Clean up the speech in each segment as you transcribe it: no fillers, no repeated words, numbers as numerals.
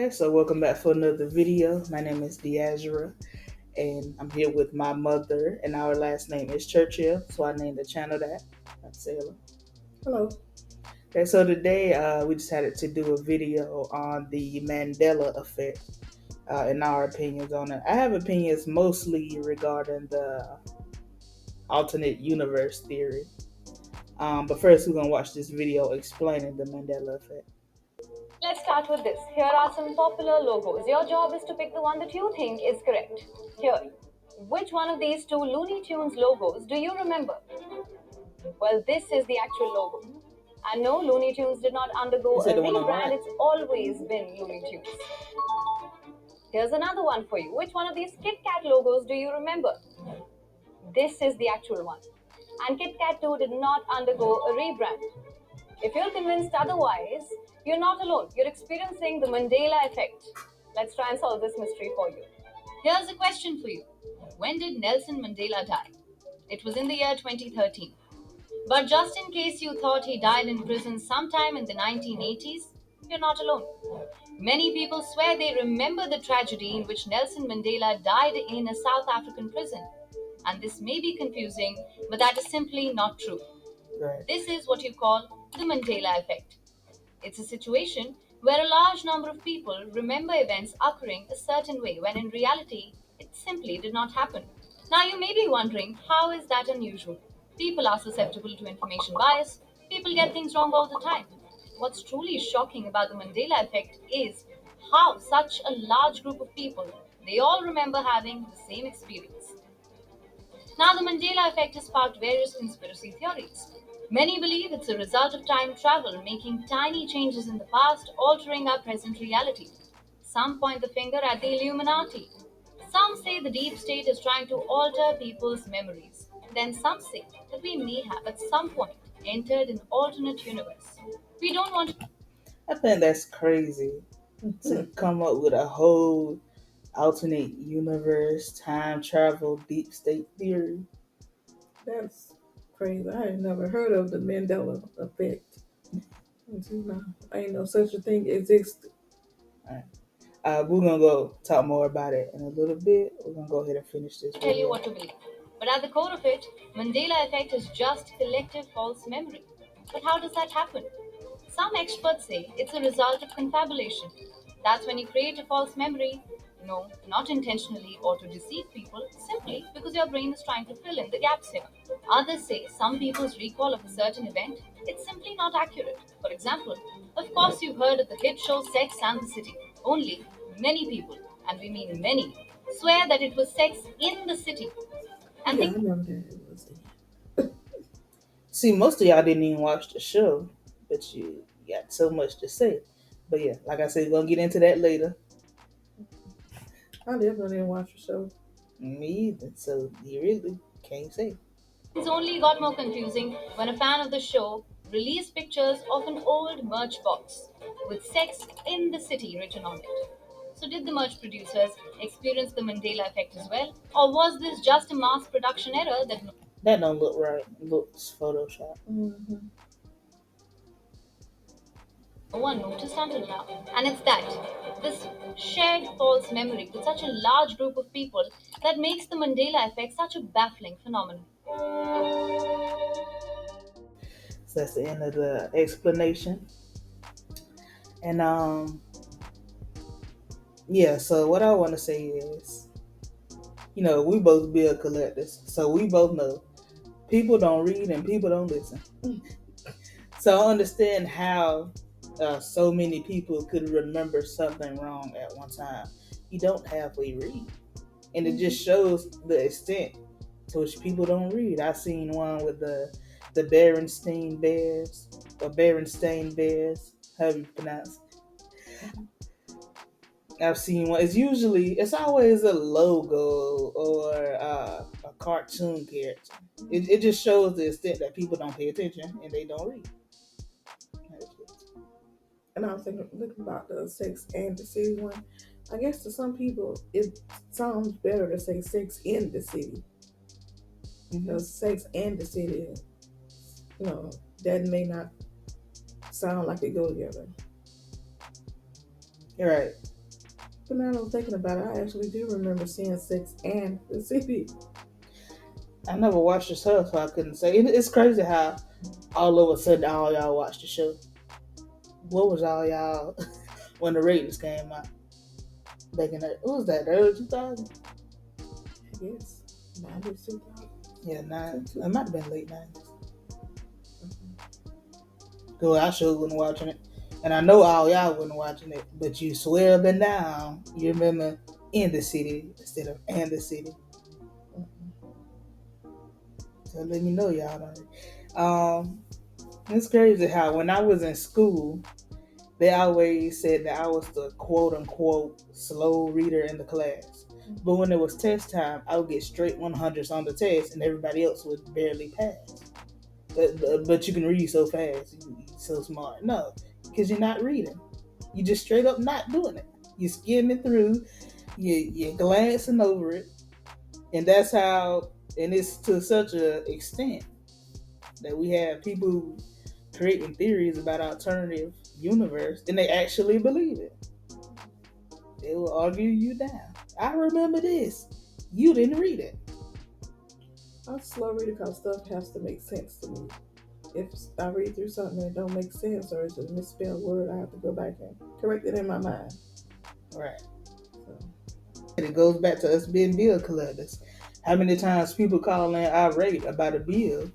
Okay, so welcome back for another video. My name is Deazra, and I'm here with my mother, and our last name is Churchill, so I named the channel that. Let's say hello. Hello. Okay, so today we decided to do a video on the Mandela effect and our opinions on it. I have opinions mostly regarding the alternate universe theory. But first, we're gonna watch this video explaining the Mandela effect. Let's start with this. Here are some popular logos. Your job is to pick the one that you think is correct. Here. Which one of these two Looney Tunes logos do you remember? Well, this is the actual logo. And no, Looney Tunes did not undergo Is it a the one on the rebrand, right? it's always been Looney Tunes. Here's another one for you. Which one of these Kit Kat logos do you remember? This is the actual one. And Kit Kat too did not undergo a rebrand. If you're convinced otherwise, you're not alone. You're experiencing the Mandela effect. Let's try and solve this mystery for you. Here's a question for you. When did Nelson Mandela die? It was in the year 2013. But just in case you thought he died in prison sometime in the 1980s, you're not alone. Many people swear they remember the tragedy in which Nelson Mandela died in a South African prison. And this may be confusing, but that is simply not true. Right. This is what you call the Mandela effect. It's a situation where a large number of people remember events occurring a certain way when in reality it simply did not happen. Now you may be wondering, how is that unusual? People are susceptible to information bias. People get things wrong all the time. What's truly shocking about the Mandela effect is how such a large group of people, they all remember having the same experience. Now, the Mandela effect has sparked various conspiracy theories. Many believe it's a result of time travel, making tiny changes in the past, altering our present reality. Some point the finger at the Illuminati. Some say the deep state is trying to alter people's memories. Then some say that we may have at some point entered an alternate universe. We don't want to. I think that's crazy to come up with a whole alternate universe, time travel, deep state theory. That's crazy. I had never heard of the Mandela effect until now. I ain't know such a thing existed. Alright. We're gonna go talk more about it in a little bit. We're gonna go ahead and finish this Tell you video. what to believe. But at the core of it, Mandela effect is just collective false memory. But how does that happen? Some experts say it's a result of confabulation. That's when you create a false memory, no, not intentionally or to deceive people, simply because your brain is trying to fill in the gaps here. Others say some people's recall of a certain event, it's simply not accurate. For example, of course you've heard of the hit show Sex and the City. Only many people, and we mean many, swear that it was sex in the city. And Yeah, I think remember that. It was See, most of y'all didn't even watch the show, but you got so much to say. But yeah, like I said, we're gonna get into that later. I definitely didn't watch the show. Me either. So you really can't say. things only got more confusing when a fan of the show released pictures of an old merch box with sex in the city written on it. So, did the merch producers experience the Mandela effect as well? Or was this just a mass production error that That don't look right. It looks Photoshop. Mm-hmm. no one noticed until now? And it's that this shared false memory with such a large group of people that makes the Mandela effect such a baffling phenomenon. So that's the end of the explanation. And yeah. So what I want to say is, we both bill collectors, so we both know people don't read and people don't listen. So I understand how so many people could remember something wrong at one time. You don't halfway read, and it Mm-hmm. just shows the extent to which people don't read. I seen one with the Berenstain Bears or Berenstain Bears, however you pronounce it. I've seen one. It's always a logo or a cartoon character. It just shows the extent that people don't pay attention and they don't read. And I was looking about the Sex and the City one. I guess to some people, it sounds better to say Sex in the City. Mm-hmm. Because Sex and the City, you know, that may not sound like it go together. You're right. So now that I'm thinking about it, I actually do remember seeing Six and the City. I never watched the show, so I couldn't say. It's crazy how all of a sudden all y'all watched the show. What was all y'all when the ratings came out back in the what was that, the early 2000s? I guess 90s, 2000. Yeah, nine. It might have been late 90s. Cause I sure wasn't watching it, and I know all y'all wasn't watching it. But you swear up and down you remember in the city instead of and the city. So let me know y'all don't. It's crazy how when I was in school, they always said that I was the quote unquote slow reader in the class. But when it was test time, I would get straight 100s on the test, and everybody else would barely pass. But you can read so fast, you're so smart. No, because you're not reading. You just straight up not doing it. You skimming through, you're glancing over it, and that's how. And it's to such a extent that we have people creating theories about alternative universe, and they actually believe it. They will argue you down. I remember this. You didn't read it. I'm a slow reader because stuff has to make sense to me. If I read through something that don't make sense or it's a misspelled word, I have to go back and correct it in my mind. Right. So, And it goes back to us being bill collectors. How many times people call in irate about a bill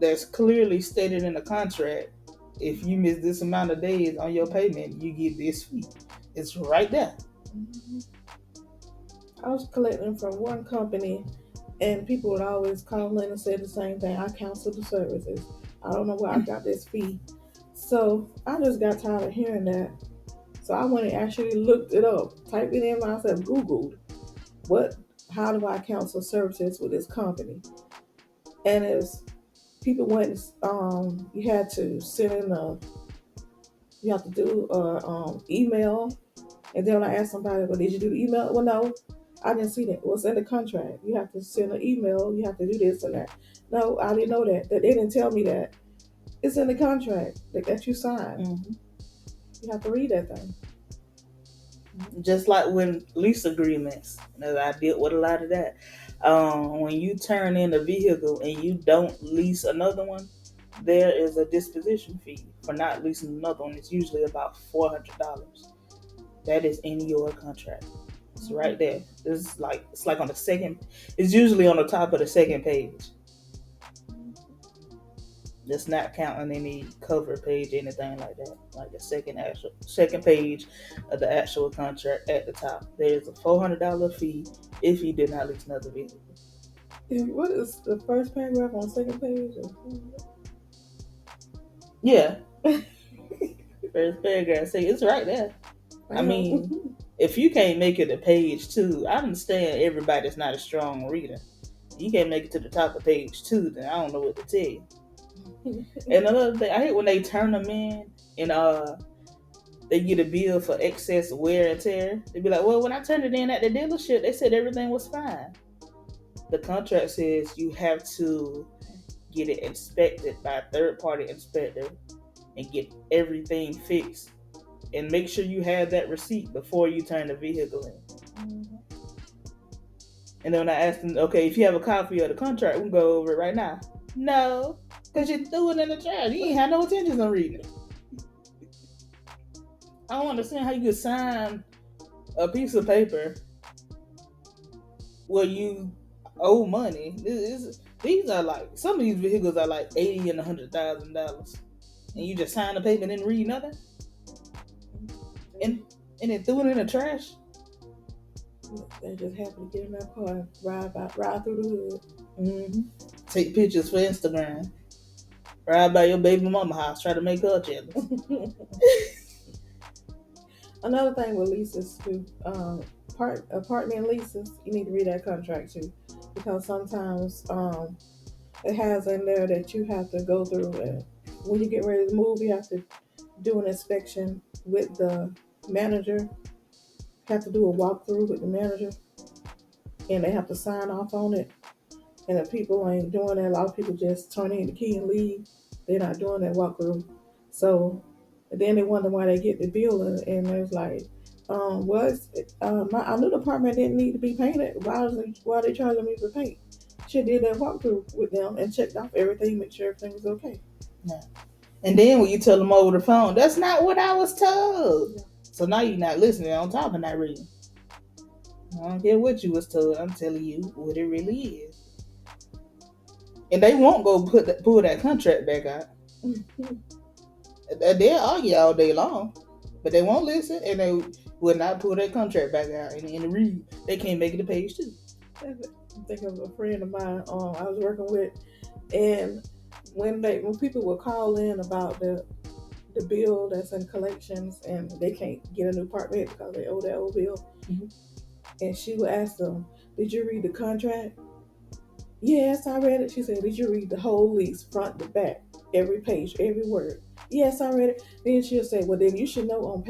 that's clearly stated in the contract? If you miss this amount of days on your payment, you get this fee. It's right there. mhm. I was collecting from one company, and people would always call in and say the same thing. I cancel the services. I don't know where I got this fee. So I just got tired of hearing that. So I went and actually looked it up, typed it in myself, Googled what, how do I cancel services with this company? And it's people went, you had to send in you have to do a email. And then when I asked somebody, well, did you do the email? Well, no, I didn't see that. It was in the contract. You have to send an email. You have to do this and that. No, I didn't know that. That they didn't tell me that. It's in the contract that you signed. Mm-hmm. You have to read that thing. Just like when lease agreements, I dealt with a lot of that. When you turn in a vehicle and you don't lease another one, there is a disposition fee for not leasing another one. It's usually about $400. That is in your contract. It's right there. This is like it's like on the second. It's usually on the top of the second page. That's not counting any cover page, anything like that. Like the second page of the actual contract at the top. There's a $400 fee if you did not lease another vehicle. And what is the first paragraph on the second page? Yeah, first paragraph. See, it's right there. I mean, if you can't make it to page two, I understand everybody's not a strong reader. You can't make it to the top of page two, then I don't know what to tell you. And another thing, I hate when they turn them in and they get a bill for excess wear and tear. They be like, well, when I turned it in at the dealership, they said everything was fine. The contract says you have to get it inspected by a third party inspector and get everything fixed. And make sure you have that receipt before you turn the vehicle in. Mm-hmm. And then when I asked them, okay, if you have a copy of the contract, we can go over it right now. No, because you threw it in the trash. You ain't had no intentions on reading it. I don't understand how you could sign a piece of paper where you owe money. These are like some of these vehicles are like $80,000 and $100,000, and you just sign the paper and didn't read nothing, and then threw it in the trash. They just happy to get in that car and ride through the hood. Mm-hmm. Take pictures for Instagram. Ride by your baby mama house, try to make her jealous. Another thing with leases too, apartment leases, you need to read that contract too, because sometimes it has in there that you have to go through, and when you get ready to move, you have to do an inspection with the manager. Have to do a walkthrough with the manager, and they have to sign off on it. And if people ain't doing that, a lot of people just turn in the key and leave. They're not doing that walkthrough. So then they wonder why they get the bill, and there's like Was our new department didn't need to be painted. Why are they charging me for paint? She did that walkthrough with them and checked off everything, make sure everything was okay. Yeah. And then when you tell them over the phone, that's not what I was told. Yeah. So now you're not listening on top of not reading. I don't care what you was told. I'm telling you what it really is. And they won't go pull that contract back out. They'll argue all day long, but they won't listen, and they will not pull that contract back out and read. They can't make it to page 2. I think of a friend of mine I was working with, and when people would call in about the bill that's in collections and they can't get a new apartment because they owe that old bill, mm-hmm. and she would ask them, "Did you read the contract?" "Yes, I read it." She said, "Did you read the whole lease, front to back, every page, every word?" "Yes, I read it." Then she'll say, "Well, then you should know on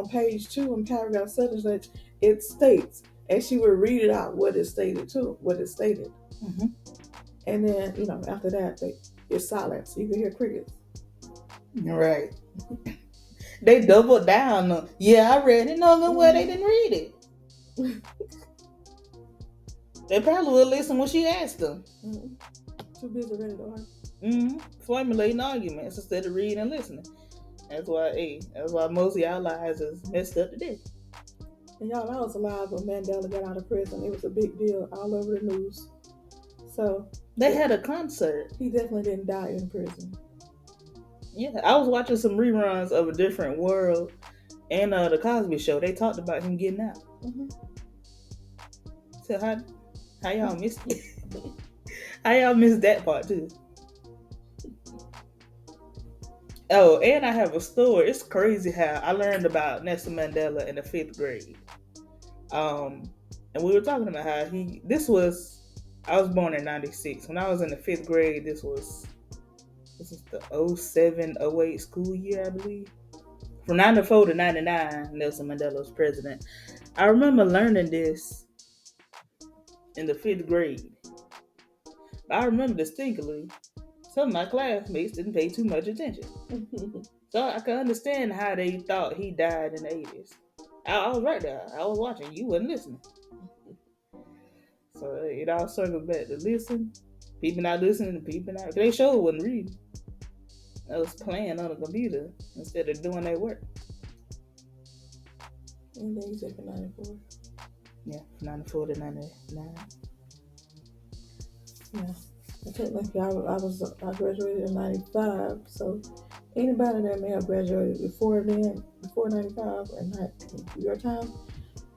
page 2, in paragraph such and such, it states," and she would read it out what it stated too, what it stated. Mm-hmm. And then after that, it's silence. You can hear crickets. Right. They doubled down on, yeah, I read it. No, well, they didn't read it. They probably will listen when she asked them. Too busy ready to argue. Formulating arguments instead of reading and listening. That's why most of y'all lives is messed up today. And y'all, I was alive when Mandela got out of prison. It was a big deal all over the news. So they had a concert. He definitely didn't die in prison. Yeah, I was watching some reruns of A Different World and the Cosby Show. They talked about him getting out. Mm-hmm. So how y'all missed it? How y'all missed that part too? Oh, and I have a story. It's crazy how I learned about Nelson Mandela in the 5th grade. And we were talking about how I was born in 96. When I was in the 5th grade, this is the 07-08 school year, I believe. From 94 to 99, Nelson Mandela was president. I remember learning this in the 5th grade. I remember distinctly some of my classmates didn't pay too much attention. So I can understand how they thought he died in the 80s. I was right there. I was watching. You wasn't listening. So it all circles back to listen. People not listening, people not. They sure wasn't reading. I was playing on the computer instead of doing their work. And then you said for 94. Yeah, 94 to 99. Yeah. Technically, I graduated in 95, so anybody that may have graduated before 95, and not your time,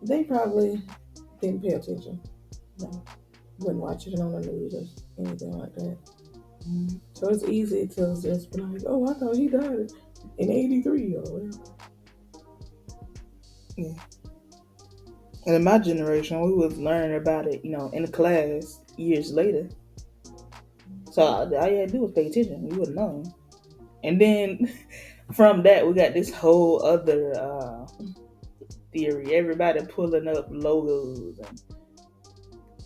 they probably didn't pay attention. No, wouldn't watch it on the news or anything like that. Mm-hmm. So it's easy to just be like, "Oh, I thought he died in 83 or whatever." Yeah. And in my generation, we would learn about it, in the class years later. So all you had to do was pay attention. You would have known. And then from that, we got this whole other theory. Everybody pulling up logos and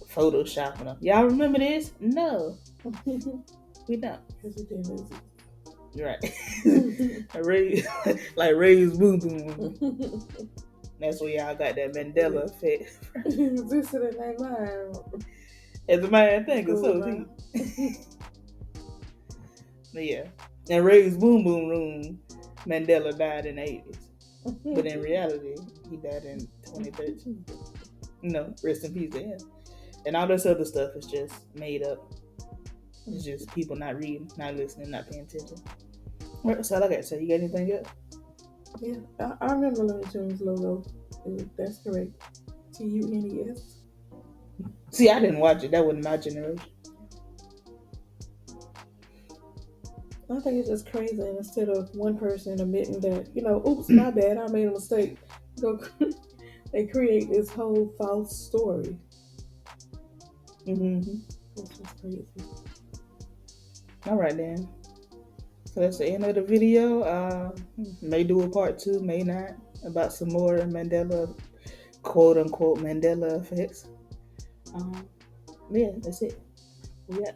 photoshopping them. Y'all remember this? No. We don't. Because it didn't exist. Right. like Ray's Boom Boom. That's where y'all got that Mandela effect. This in their mind. It's a man thing, or so deep. But yeah. In Ray's Boom Boom Room, Mandela died in the 80s. But in reality, he died in 2013. Rest in peace to him. And all this other stuff is just made up. It's just people not reading, not listening, not paying attention. That's all I got to say. You got anything else? Yeah, I remember Looney Tunes logo. That's correct. TUNES. See, I didn't watch it. That wasn't my generation. I think it's just crazy. And instead of one person admitting that, oops, my bad, I made a mistake, they create this whole false story. Mm-hmm. It's just crazy. All right, then. So that's the end of the video. May do a part 2, may not, about some more Mandela, quote unquote Mandela effects. Yeah, that's it. Yeah.